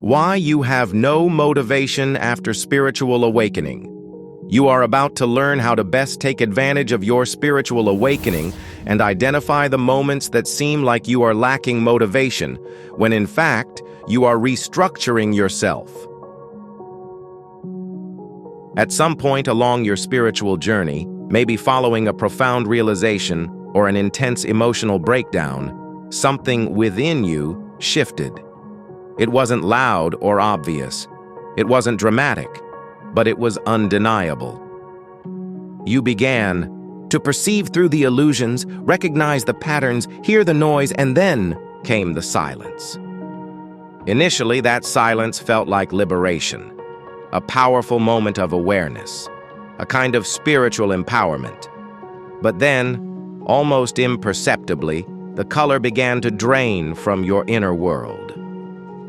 Why you have no motivation after spiritual awakening. You are about to learn how to best take advantage of your spiritual awakening and identify the moments that seem like you are lacking motivation, when in fact, you are restructuring yourself. At some point along your spiritual journey, maybe following a profound realization or an intense emotional breakdown, something within you shifted. It wasn't loud or obvious. It wasn't dramatic, but it was undeniable. You began to perceive through the illusions, recognize the patterns, hear the noise, and then came the silence. Initially, that silence felt like liberation, a powerful moment of awareness, a kind of spiritual empowerment. But then, almost imperceptibly, the color began to drain from your inner world.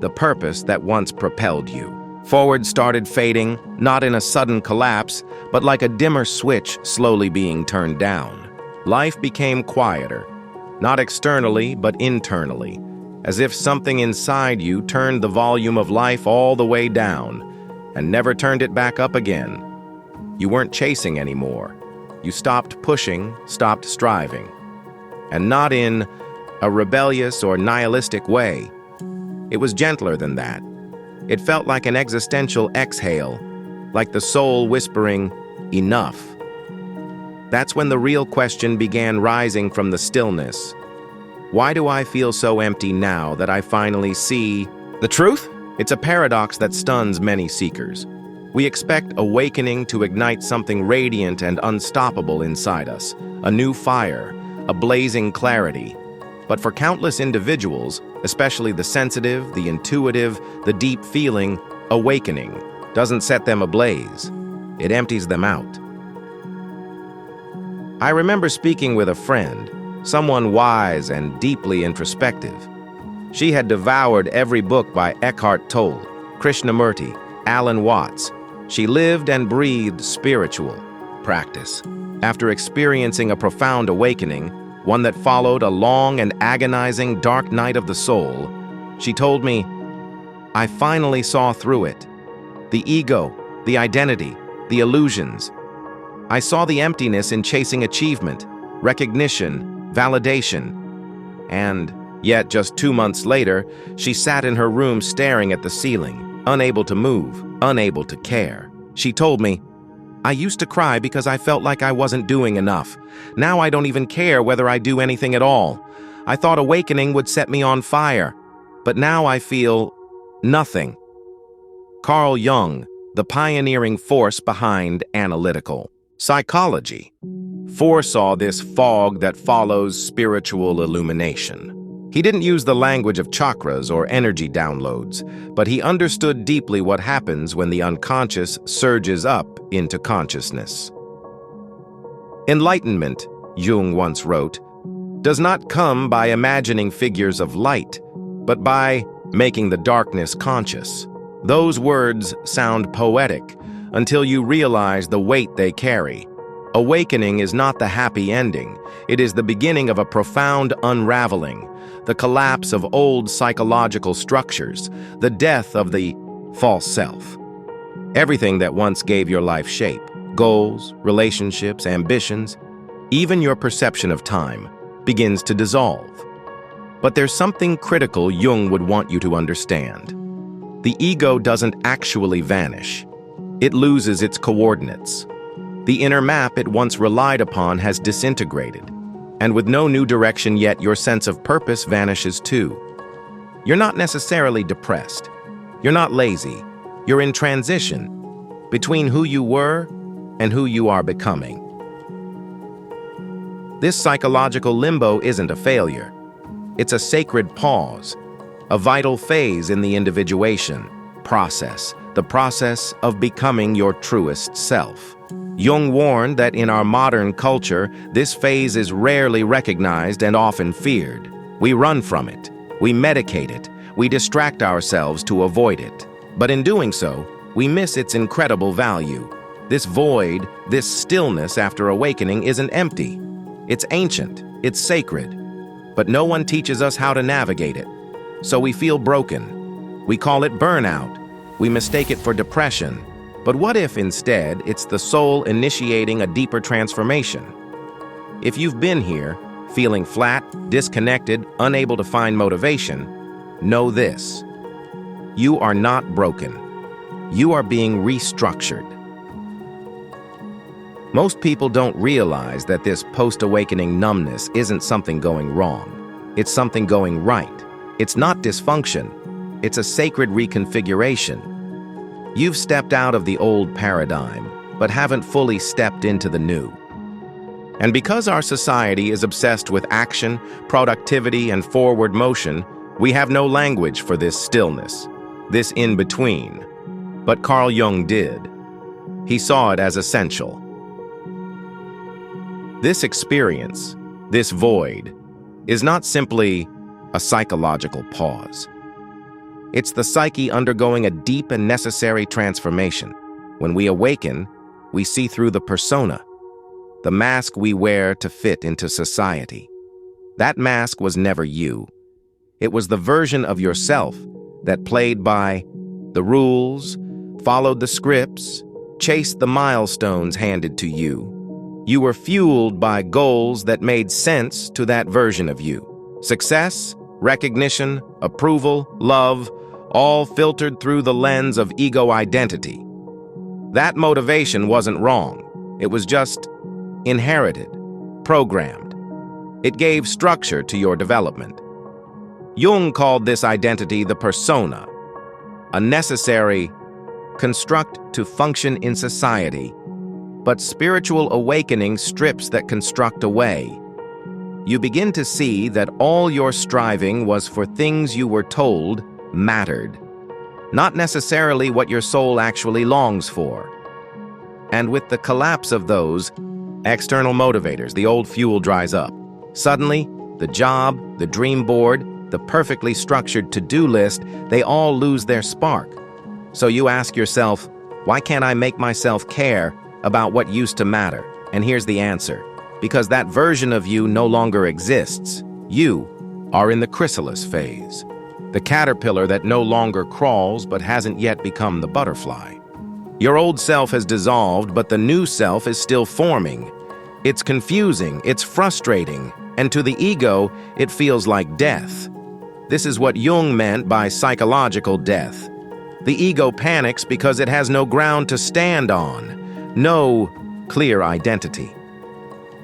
The purpose that once propelled you forward started fading, not in a sudden collapse, but like a dimmer switch slowly being turned down. Life became quieter, not externally, but internally, as if something inside you turned the volume of life all the way down and never turned it back up again. You weren't chasing anymore. You stopped pushing, stopped striving. And not in a rebellious or nihilistic way. It was gentler than that. It felt like an existential exhale, like the soul whispering, "Enough." That's when the real question began rising from the stillness. Why do I feel so empty now that I finally see the truth? It's a paradox that stuns many seekers. We expect awakening to ignite something radiant and unstoppable inside us, a new fire, a blazing clarity. But for countless individuals, especially the sensitive, the intuitive, the deep feeling, awakening doesn't set them ablaze. It empties them out. I remember speaking with a friend, someone wise and deeply introspective. She had devoured every book by Eckhart Tolle, Krishnamurti, Alan Watts. She lived and breathed spiritual practice. After experiencing a profound awakening, one that followed a long and agonizing dark night of the soul, she told me, "I finally saw through it. The ego, the identity, the illusions. I saw the emptiness in chasing achievement, recognition, validation." And yet, just 2 months later, she sat in her room staring at the ceiling, unable to move, unable to care. She told me, "I used to cry because I felt like I wasn't doing enough. Now I don't even care whether I do anything at all. I thought awakening would set me on fire, but now I feel nothing." Carl Jung, the pioneering force behind analytical psychology, foresaw this fog that follows spiritual illumination. He didn't use the language of chakras or energy downloads, but he understood deeply what happens when the unconscious surges up into consciousness. Enlightenment, Jung once wrote, does not come by imagining figures of light, but by making the darkness conscious. Those words sound poetic until you realize the weight they carry. Awakening is not the happy ending. It is the beginning of a profound unraveling, the collapse of old psychological structures, the death of the false self. Everything that once gave your life shape, goals, relationships, ambitions, even your perception of time, begins to dissolve. But there's something critical Jung would want you to understand. The ego doesn't actually vanish. It loses its coordinates. The inner map it once relied upon has disintegrated, and with no new direction yet, your sense of purpose vanishes too. You're not necessarily depressed. You're not lazy. You're in transition between who you were and who you are becoming. This psychological limbo isn't a failure. It's a sacred pause, a vital phase in the individuation process, the process of becoming your truest self. Jung warned that in our modern culture, this phase is rarely recognized and often feared. We run from it, we medicate it, we distract ourselves to avoid it. But in doing so, we miss its incredible value. This void, this stillness after awakening isn't empty. It's ancient, it's sacred. But no one teaches us how to navigate it. So we feel broken. We call it burnout. We mistake it for depression. But what if instead it's the soul initiating a deeper transformation? If you've been here, feeling flat, disconnected, unable to find motivation, know this: you are not broken. You are being restructured. Most people don't realize that this post-awakening numbness isn't something going wrong. It's something going right. It's not dysfunction. It's a sacred reconfiguration. You've stepped out of the old paradigm, but haven't fully stepped into the new. And because our society is obsessed with action, productivity, and forward motion, we have no language for this stillness, this in-between. But Carl Jung did. He saw it as essential. This experience, this void, is not simply a psychological pause. It's the psyche undergoing a deep and necessary transformation. When we awaken, we see through the persona, the mask we wear to fit into society. That mask was never you. It was the version of yourself that played by the rules, followed the scripts, chased the milestones handed to you. You were fueled by goals that made sense to that version of you. Success, recognition, approval, love, all filtered through the lens of ego identity. That motivation wasn't wrong. It was just inherited, programmed. It gave structure to your development. Jung called this identity the persona, a necessary construct to function in society, but spiritual awakening strips that construct away. You begin to see that all your striving was for things you were told mattered, not necessarily what your soul actually longs for. And with the collapse of those external motivators, the old fuel dries up. Suddenly, the job, the dream board, the perfectly structured to-do list, they all lose their spark. So you ask yourself, why can't I make myself care about what used to matter? And here's the answer: because that version of you no longer exists. You are in the chrysalis phase, the caterpillar that no longer crawls but hasn't yet become the butterfly. Your old self has dissolved, but the new self is still forming. It's confusing, it's frustrating, and to the ego, it feels like death. This is what Jung meant by psychological death. The ego panics because it has no ground to stand on, no clear identity,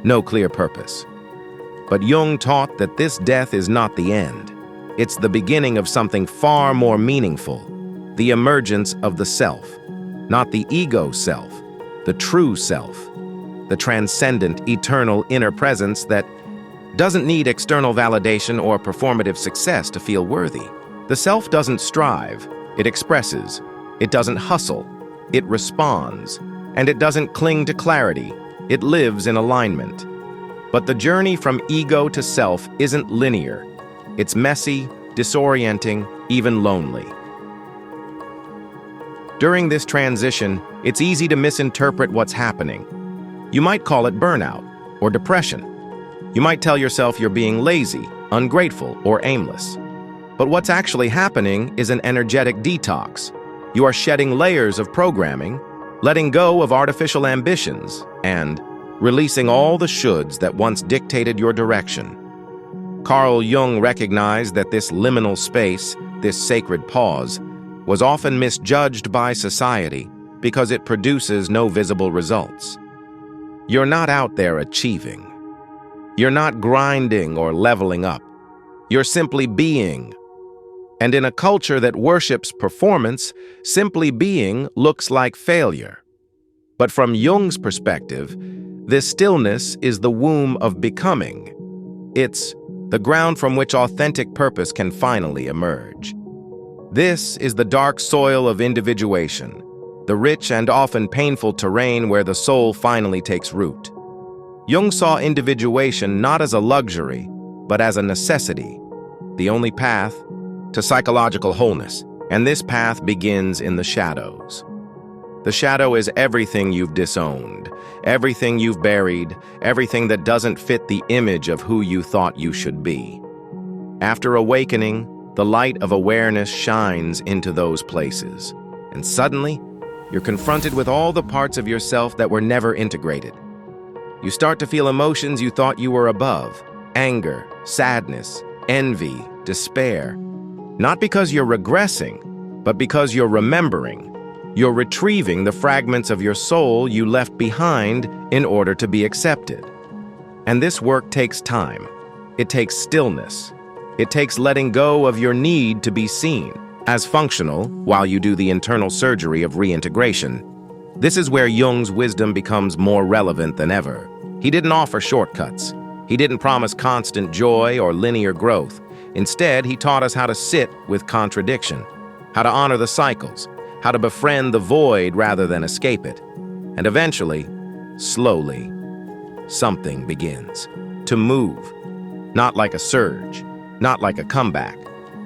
no clear purpose. But Jung taught that this death is not the end. It's the beginning of something far more meaningful, the emergence of the self, not the ego self, the true self, the transcendent, eternal inner presence that doesn't need external validation or performative success to feel worthy. The self doesn't strive, it expresses. It doesn't hustle, it responds. And it doesn't cling to clarity, it lives in alignment. But the journey from ego to self isn't linear. It's messy, disorienting, even lonely. During this transition, it's easy to misinterpret what's happening. You might call it burnout or depression. You might tell yourself you're being lazy, ungrateful, or aimless. But what's actually happening is an energetic detox. You are shedding layers of programming, letting go of artificial ambitions, and releasing all the shoulds that once dictated your direction. Carl Jung recognized that this liminal space, this sacred pause, was often misjudged by society because it produces no visible results. You're not out there achieving. You're not grinding or leveling up. You're simply being. And in a culture that worships performance, simply being looks like failure. But from Jung's perspective, this stillness is the womb of becoming. It's the ground from which authentic purpose can finally emerge. This is the dark soil of individuation, the rich and often painful terrain where the soul finally takes root. Jung saw individuation not as a luxury, but as a necessity, the only path to psychological wholeness, and this path begins in the shadows. The shadow is everything you've disowned, everything you've buried, everything that doesn't fit the image of who you thought you should be. After awakening, The light of awareness shines into those places, and suddenly, you're confronted with all the parts of yourself that were never integrated. You start to feel emotions you thought you were above: anger, sadness, envy, despair. Not because you're regressing, but because you're remembering. You're retrieving the fragments of your soul you left behind in order to be accepted. And this work takes time. It takes stillness. It takes letting go of your need to be seen as functional while you do the internal surgery of reintegration. This is where Jung's wisdom becomes more relevant than ever. He didn't offer shortcuts. He didn't promise constant joy or linear growth. Instead, he taught us how to sit with contradiction, how to honor the cycles, how to befriend the void rather than escape it. And eventually, slowly, something begins to move, not like a surge, not like a comeback,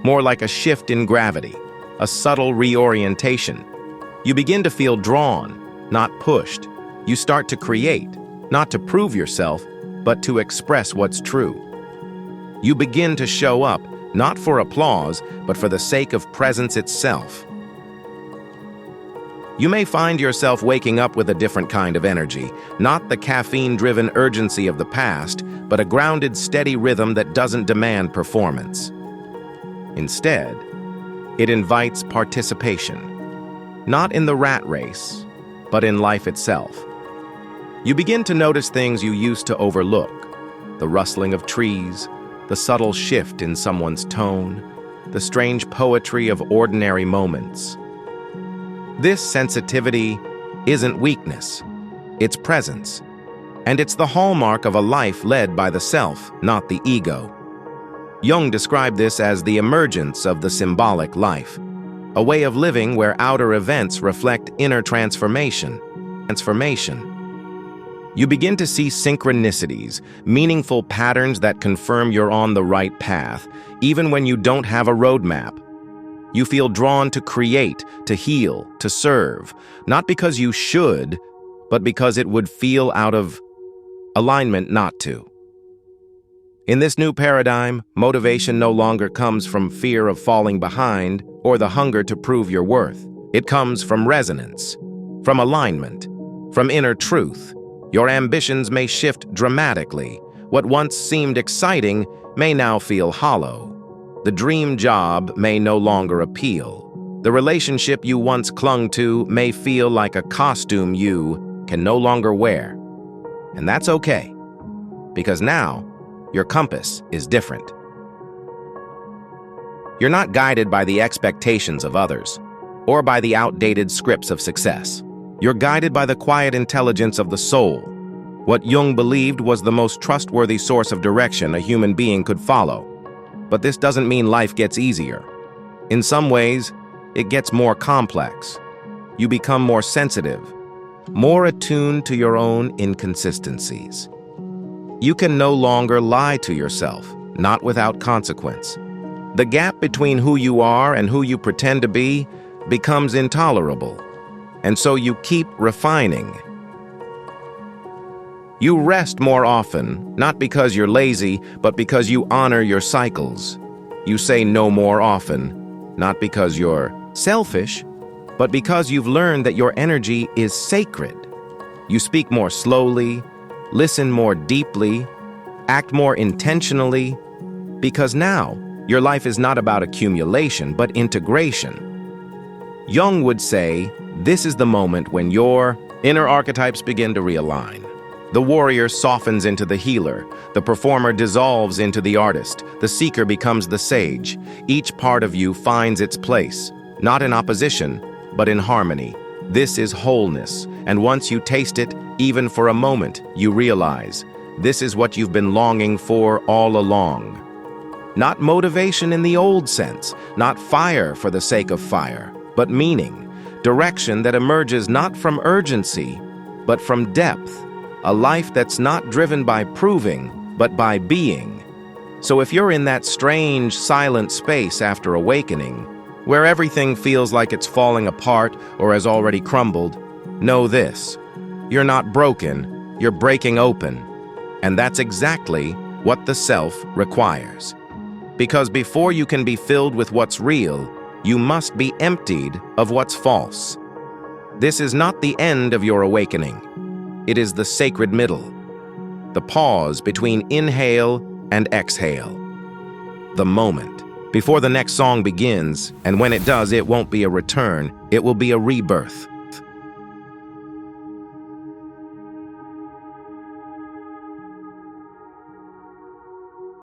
more like a shift in gravity, a subtle reorientation. You begin to feel drawn, not pushed. You start to create, not to prove yourself, but to express what's true. You begin to show up, not for applause, but for the sake of presence itself. You may find yourself waking up with a different kind of energy, not the caffeine-driven urgency of the past, but a grounded, steady rhythm that doesn't demand performance. Instead, it invites participation, not in the rat race, but in life itself. You begin to notice things you used to overlook: the rustling of trees, the subtle shift in someone's tone, the strange poetry of ordinary moments. This sensitivity isn't weakness, it's presence. And it's the hallmark of a life led by the self, not the ego. Jung described this as the emergence of the symbolic life, a way of living where outer events reflect inner transformation. You begin to see synchronicities, meaningful patterns that confirm you're on the right path, even when you don't have a roadmap. You feel drawn to create, to heal, to serve, not because you should, but because it would feel out of alignment not to. In this new paradigm, motivation no longer comes from fear of falling behind or the hunger to prove your worth. It comes from resonance, from alignment, from inner truth. Your ambitions may shift dramatically. What once seemed exciting may now feel hollow. The dream job may no longer appeal. The relationship you once clung to may feel like a costume you can no longer wear. And that's okay, because now your compass is different. You're not guided by the expectations of others or by the outdated scripts of success. You're guided by the quiet intelligence of the soul, what Jung believed was the most trustworthy source of direction a human being could follow. But this doesn't mean life gets easier. In some ways, it gets more complex. You become more sensitive, more attuned to your own inconsistencies. You can no longer lie to yourself, not without consequence. The gap between who you are and who you pretend to be becomes intolerable. And so you keep refining. You rest more often, not because you're lazy, but because you honor your cycles. You say no more often, not because you're selfish, but because you've learned that your energy is sacred. You speak more slowly, listen more deeply, act more intentionally, because now your life is not about accumulation, but integration. Jung would say, this is the moment when your inner archetypes begin to realign. The warrior softens into the healer, the performer dissolves into the artist, the seeker becomes the sage. Each part of you finds its place, not in opposition, but in harmony. This is wholeness, and once you taste it, even for a moment, you realize this is what you've been longing for all along. Not motivation in the old sense, not fire for the sake of fire, but meaning, direction that emerges not from urgency, but from depth, a life that's not driven by proving, but by being. So if you're in that strange, silent space after awakening, where everything feels like it's falling apart or has already crumbled, know this: you're not broken, you're breaking open. And that's exactly what the self requires. Because before you can be filled with what's real, you must be emptied of what's false. This is not the end of your awakening. It is the sacred middle, the pause between inhale and exhale, the moment before the next song begins, and when it does, it won't be a return, it will be a rebirth.